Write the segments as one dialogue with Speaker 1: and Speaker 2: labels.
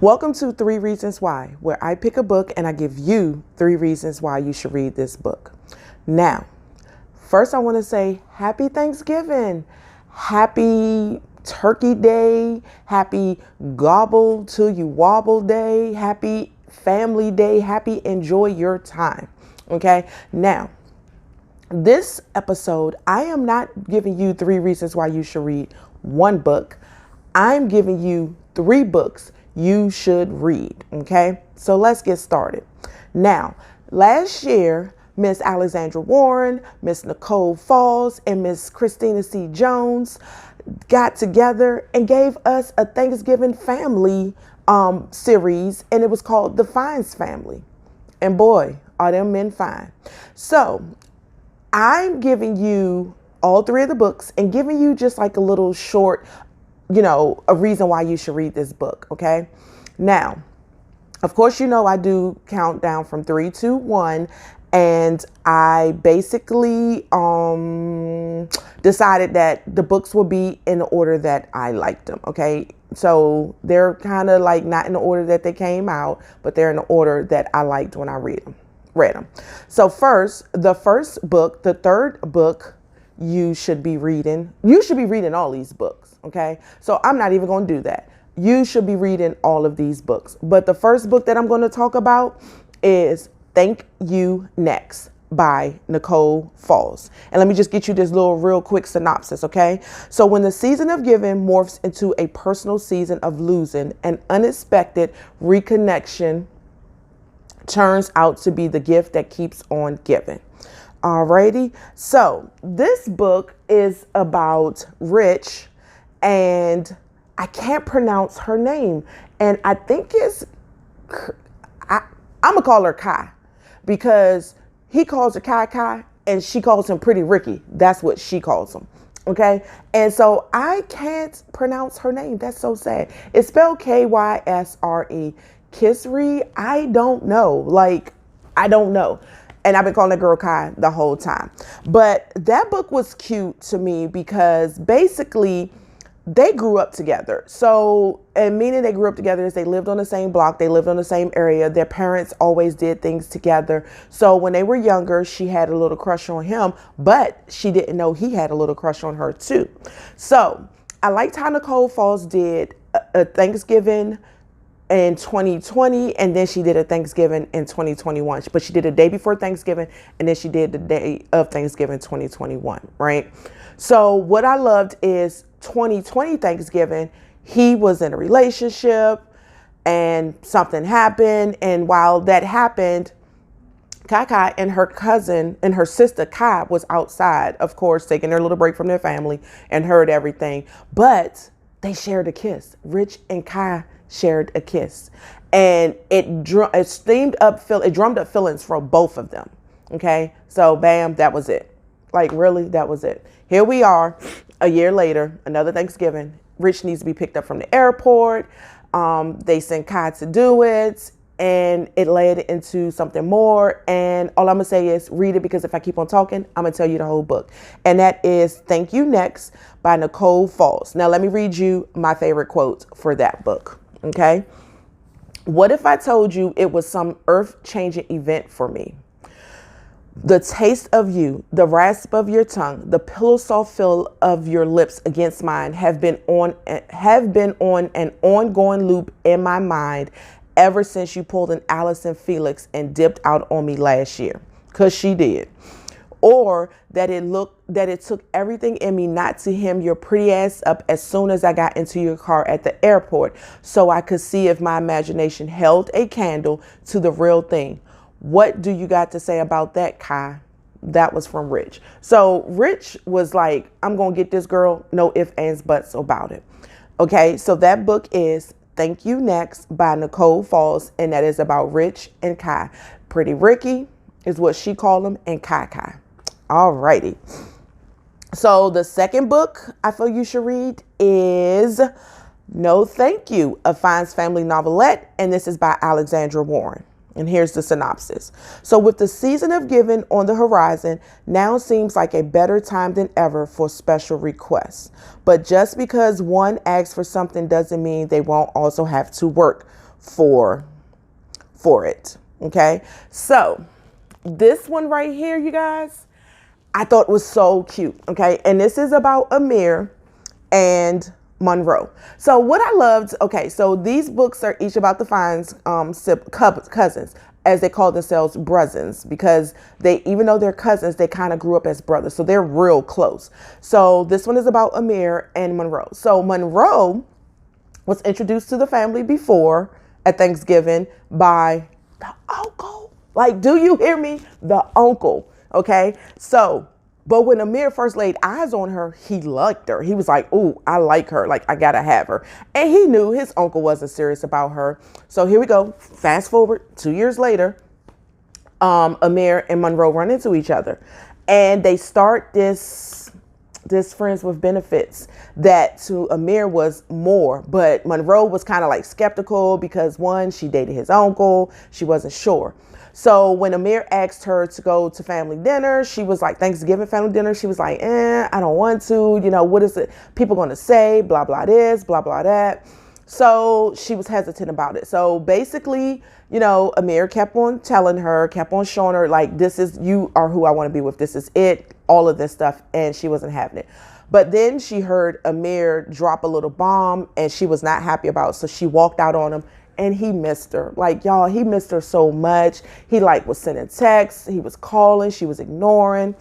Speaker 1: Welcome to 3 Reasons Why, where I pick a book and I give you 3 reasons why you should read this book. Now, first I want to say happy Thanksgiving, happy Turkey Day, happy Gobble Till You Wobble Day, happy Family Day, happy Enjoy Your Time. Okay, now, this episode, I am not giving you 3 reasons why you should read one book. I'm giving you 3 books you should read. Okay, so let's get started. Now, last year, Miss Alexandra Warren, Miss Nicole Falls, and Miss Christina C. Jones got together and gave us a Thanksgiving family series, and it was called The Fiennes Family. And boy, are them men fine. So I'm giving you all 3 of the books and giving you just like a little short, a reason why you should read this book. Okay. Now, of course, I do count down from 3, 2, 1. And I basically decided that the books will be in the order that I liked them. Okay. So they're kind of like not in the order that they came out, but they're in the order that I liked when I read them. So the first book, the third book you should be reading all these books. Okay. So I'm not even going to do that. You should be reading all of these books. But the first book that I'm going to talk about is Thank You Next by Nicole Falls. And let me just get you this little real quick synopsis, okay? So when the season of giving morphs into a personal season of losing, an unexpected reconnection turns out to be the gift that keeps on giving. Alrighty. So this book is about Rich, and I can't pronounce her name. And I think I'm going to call her Kai, because he calls her Kai and she calls him Pretty Ricky. That's what she calls him. Okay. And so I can't pronounce her name. That's so sad. It's spelled Kysre. Kisri. I don't know. I don't know. And I've been calling that girl Kai the whole time. But that book was cute to me because basically they grew up together. So, and meaning they grew up together is they lived on the same block. They lived on the same area. Their parents always did things together. So when they were younger, she had a little crush on him, but she didn't know he had a little crush on her too. So I liked how Nicole Falls did a Thanksgiving in 2020, and then she did a Thanksgiving in 2021. But she did a day before Thanksgiving, and then she did the day of Thanksgiving 2021, right? So what I loved is 2020 Thanksgiving, he was in a relationship and something happened. And while that happened, Kai and her cousin and her sister Kai was outside, of course, taking their little break from their family, and heard everything. But they shared a kiss. Rich and Kai shared a kiss, and it drummed up feelings for both of them. Okay, so bam, that was it. Really, that was it. Here we are, a year later, another Thanksgiving. Rich needs to be picked up from the airport. They sent Kai to do it, and it led into something more. And all I'm gonna say is read it, because if I keep on talking, I'm gonna tell you the whole book. And that is Thank You Next by Nicole Falls. Now let me read you my favorite quote for that book. Okay. What if I told you it was some earth-changing event for me? The taste of you, the rasp of your tongue, the pillow soft feel of your lips against mine have been on an ongoing loop in my mind ever since you pulled an Allison Felix and dipped out on me last year. 'Cause she did. Or that it took everything in me not to hem your pretty ass up as soon as I got into your car at the airport, so I could see if my imagination held a candle to the real thing. What do you got to say about that, Kai? That was from Rich. So Rich was like, I'm going to get this girl, no ifs, ands, buts about it. Okay, so that book is Thank You Next by Nicole Falls, and that is about Rich and Kai. Pretty Ricky is what she called him, and Kai. Alrighty. So the second book I feel you should read is No Thank You, a Fiennes family novelette, and this is by Alexandra Warren. And here's the synopsis. So with the season of giving on the horizon, now seems like a better time than ever for special requests. But just because one asks for something doesn't mean they won't also have to work for it. Okay. So this one right here, you guys, I thought was so cute. Okay. And this is about Amir and Monroe. So what I loved, okay, so these books are each about the Fiennes cousins, as they call themselves brothers, because they, even though they're cousins, they kind of grew up as brothers. So they're real close. So this one is about Amir and Monroe. So Monroe was introduced to the family before at Thanksgiving by the uncle. Like, do you hear me? The uncle. Okay. So, but when Amir first laid eyes on her, he liked her. He was like, ooh, I like her. Like, I gotta have her. And he knew his uncle wasn't serious about her. So here we go. Fast forward 2 years later, Amir and Monroe run into each other. And they start this friends with benefits that to Amir was more. But Monroe was kind of like skeptical because one, she dated his uncle. She wasn't sure. So when Amir asked her to go to family dinner, she was like, Thanksgiving family dinner, she was like, I don't want to, you know, what is it? People going to say, blah, blah, this, blah, blah, that. So she was hesitant about it. So basically, you know, Amir kept on telling her, kept on showing her, like, this is, you are who I want to be with. This is it, all of this stuff. And she wasn't having it. But then she heard Amir drop a little bomb and she was not happy about it. So she walked out on him. And he missed her. Like, y'all, he missed her so much. He like was sending texts. He was calling. She was ignoring.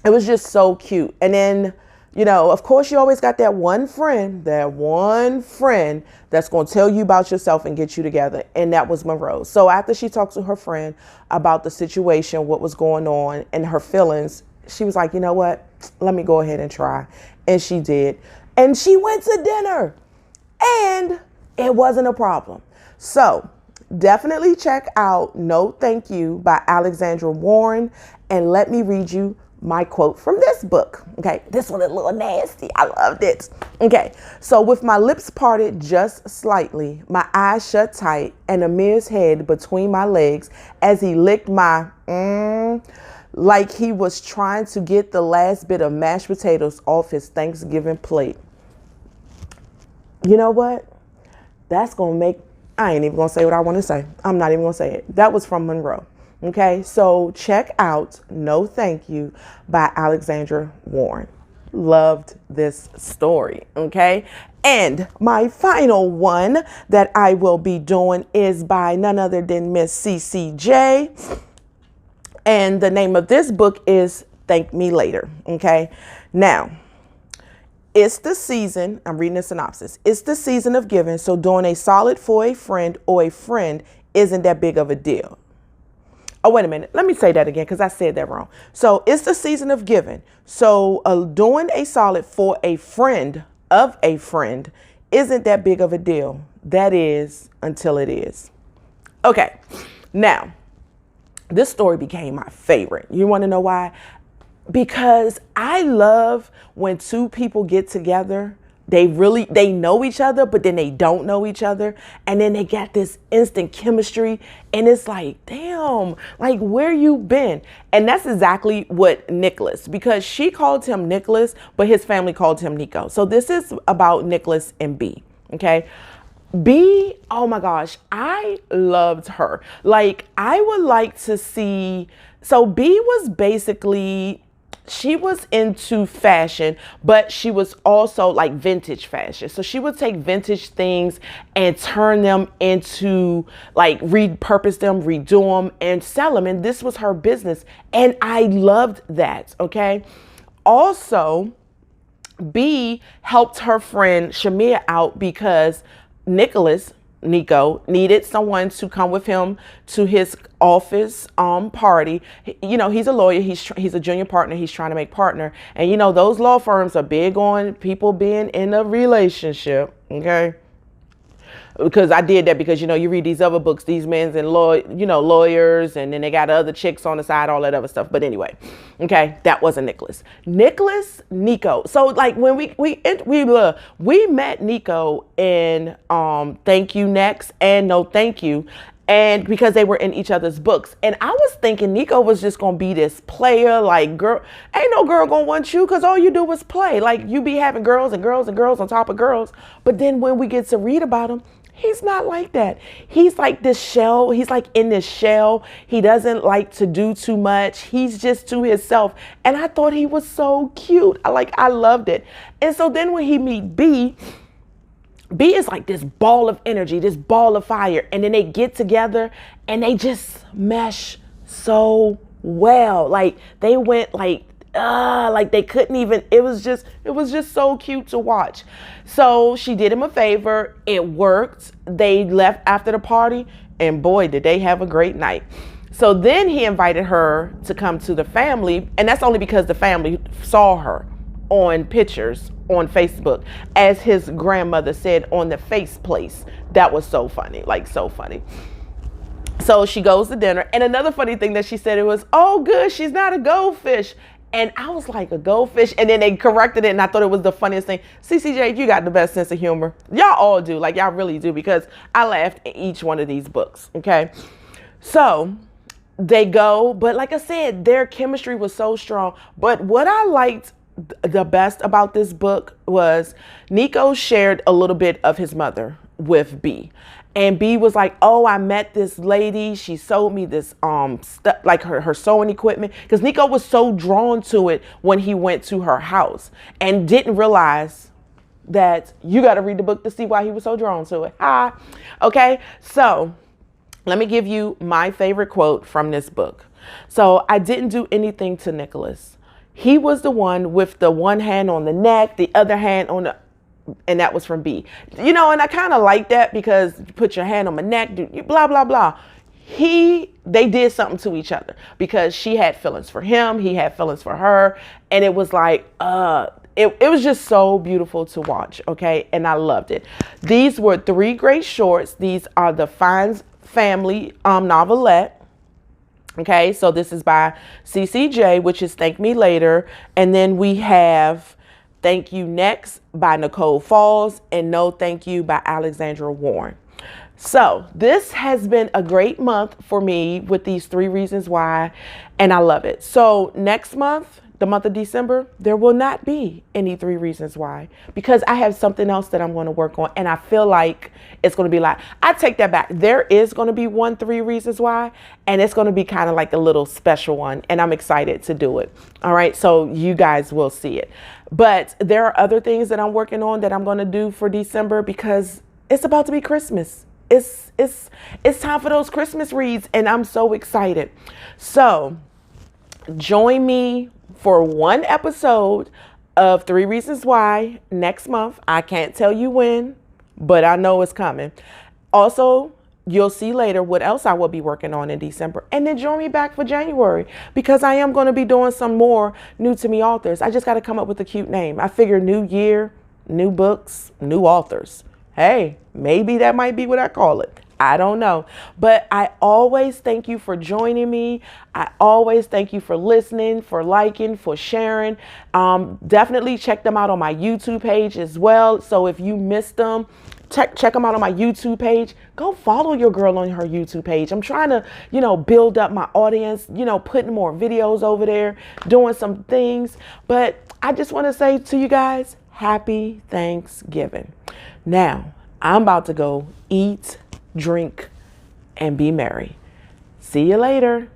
Speaker 1: It was just so cute. And then, you know, of course, you always got that one friend that's going to tell you about yourself and get you together. And that was Monroe. So after she talked to her friend about the situation, what was going on and her feelings, she was like, you know what? Let me go ahead and try. And she did. And she went to dinner. And it wasn't a problem. So definitely check out No Thank You by A.Warren. And let me read you my quote from this book. Okay. This one is a little nasty. I loved it. Okay. So with my lips parted just slightly, my eyes shut tight, and Amir's head between my legs as he licked my like he was trying to get the last bit of mashed potatoes off his Thanksgiving plate. You know what? That's going to make, I ain't even going to say what I want to say. I'm not even going to say it. That was from Monroe. Okay. So check out No Thank You by A.Warren. Loved this story. Okay. And my final one that I will be doing is by none other than Miss CCJ. And the name of this book is Thank Me Later. Okay. Now, it's the season, I'm reading the synopsis. It's the season of giving, so doing a solid for a friend or a friend isn't that big of a deal. Oh, wait a minute. Let me say that again because I said that wrong. So it's the season of giving. So doing a solid for a friend of a friend isn't that big of a deal. That is until it is. Okay. Now, this story became my favorite. You want to know why? Because I love when two people get together, they know each other, but then they don't know each other. And then they got this instant chemistry. And it's like, damn, like where you been? And that's exactly what Nicholas, because she called him Nicholas, but his family called him Nico. So this is about Nicholas and B. Okay. B, oh my gosh, I loved her. Like, I would like to see, so B was basically, she was into fashion, but she was also like vintage fashion. So she would take vintage things and turn them into like repurpose them, redo them and sell them. And this was her business. And I loved that. Okay. Also, B helped her friend Shamia out because Nico needed someone to come with him to his office party. You know, he's a lawyer. He's a junior partner. He's trying to make partner. And, you know, those law firms are big on people being in a relationship. Okay. Because I did that because, you know, you read these other books, these men's and lawyers, and then they got other chicks on the side, all that other stuff. But anyway, okay, that wasn't Nicholas. Nico. So like when we met Nico in Thank You Next and No Thank You, And because they were in each other's books. And I was thinking Nico was just going to be this player, like, girl, ain't no girl going to want you because all you do is play. Like, you be having girls and girls and girls on top of girls. But then when we get to read about him, he's not like that. He's like this shell. He's like in this shell. He doesn't like to do too much. He's just to himself. And I thought he was so cute. I loved it. And so then when he meet B is like this ball of energy, this ball of fire. And then they get together and they just mesh so well. Like they went like they couldn't even, it was just so cute to watch. So she did him a favor. It worked. They left after the party and boy, did they have a great night. So then he invited her to come to the family. And that's only because the family saw her on pictures on Facebook, as his grandmother said, on the face place. That was so funny, like so funny. So she goes to dinner. And another funny thing that she said, it was, oh good, she's not a goldfish. And I was like, a goldfish? And then they corrected it and I thought it was the funniest thing. CCJ, you got the best sense of humor. Y'all all do, like y'all really do, because I laughed in each one of these books, okay? So they go, but like I said, their chemistry was so strong. But what I liked the best about this book was Nico shared a little bit of his mother with B. And B was like, oh, I met this lady. She sold me this like her sewing equipment. Because Nico was so drawn to it when he went to her house and didn't realize that you got to read the book to see why he was so drawn to it. Okay, so let me give you my favorite quote from this book. So I didn't do anything to Nicholas. He was the one with the one hand on the neck, the other hand on the, and that was from B. You know, and I kind of like that because you put your hand on my neck, blah, blah, blah. They did something to each other because she had feelings for him. He had feelings for her. And it was like, it was just so beautiful to watch. Okay. And I loved it. These were 3 great shorts. These are the Fiennes family novelette. Okay, so this is by CCJ, which is Thank Me Later. And then we have Thank You Next by Nicole Falls and No Thank You by Alexandra Warren. So this has been a great month for me with these 3 reasons why, and I love it. So next month, the month of December, there will not be any 3 reasons why, because I have something else that I'm going to work on. And I feel like it's going to be like, I take that back. There is going to be 3 reasons why, and it's going to be kind of like a little special one. And I'm excited to do it. All right. So you guys will see it. But there are other things that I'm working on that I'm going to do for December because it's about to be Christmas. It's time for those Christmas reads. And I'm so excited. So join me for 1 episode of 3 Reasons Why next month. I can't tell you when, but I know it's coming. Also, you'll see later what else I will be working on in December. And then join me back for January because I am going to be doing some more new to me authors. I just got to come up with a cute name. I figure new year, new books, new authors. Hey, maybe that might be what I call it. I don't know. But I always thank you for joining me. I always thank you for listening, for liking, for sharing. Definitely check them out on my YouTube page as well. So if you missed them, check them out on my YouTube page. Go follow your girl on her YouTube page. I'm trying to, build up my audience, putting more videos over there, doing some things. But I just want to say to you guys, happy Thanksgiving. Now, I'm about to go eat, drink, and be merry. See you later.